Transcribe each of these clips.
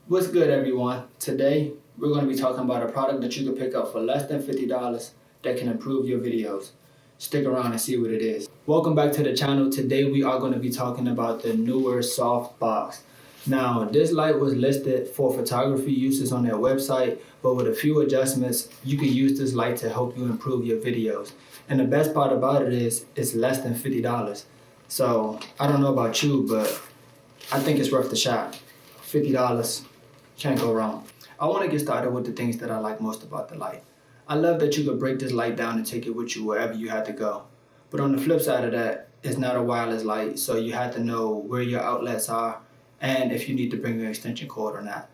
What's good, everyone? Today, we're going to be talking about a product that you can pick up for less than $50 that can improve your videos. Stick around and see what it is. Welcome back to the channel. Today, we are going to be talking about the Neewer Softbox. Now, this light was listed for photography uses on their website, but with a few adjustments, you can use this light to help you improve your videos. And the best part about it is, it's less than $50. So, I don't know about you, but I think it's worth the shot. $50. Can't go wrong. I want to get started with the things that I like most about the light. I love that you could break this light down and take it with you wherever you had to go. But on the flip side of that, it's not a wireless light, so you have to know where your outlets are and if you need to bring your extension cord or not.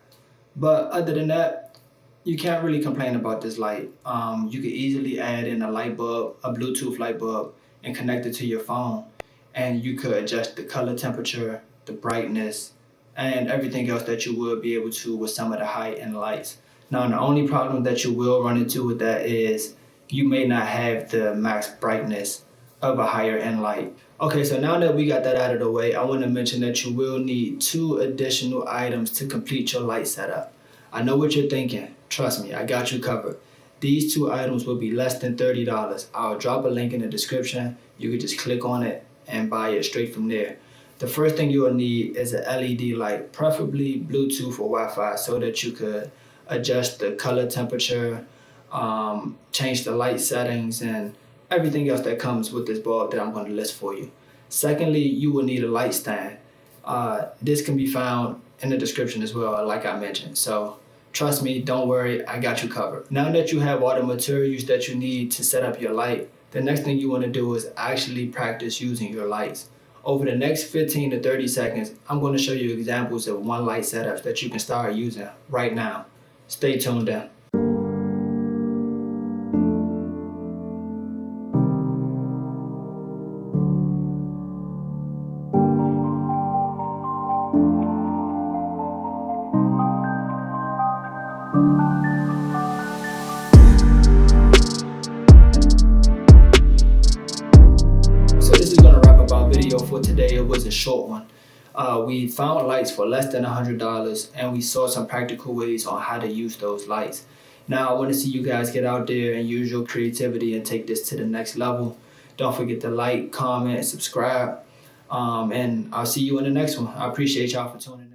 But other than that, you can't really complain about this light. You could easily add in a light bulb, a Bluetooth light bulb, and connect it to your phone. And you could adjust the color temperature, the brightness, and everything else that you would be able to with some of the high-end lights. Now, the only problem that you will run into with that is you may not have the max brightness of a higher-end light. Okay, so now that we got that out of the way, I want to mention that you will need 2 additional items to complete your light setup. I know what you're thinking. Trust me, I got you covered. These 2 items will be less than $30. I'll drop a link in the description. You can just click on it and buy it straight from there. The first thing you will need is an LED light, preferably Bluetooth or Wi-Fi, so that you could adjust the color temperature, change the light settings, and everything else that comes with this bulb that I'm going to list for you. Secondly, you will need a light stand. This can be found in the description as well, like I mentioned. So trust me, don't worry, I got you covered. Now that you have all the materials that you need to set up your light, the next thing you want to do is actually practice using your lights. Over the next 15 to 30 seconds, I'm going to show you examples of one light setups that you can start using right now. Stay tuned in. Video for today. It was a short one. We found lights for less than $100 and we saw some practical ways on how to use those lights. Now I want to see you guys get out there and use your creativity and take this to the next level. Don't forget to like, comment, subscribe, and I'll see you in the next one. I appreciate y'all for tuning in.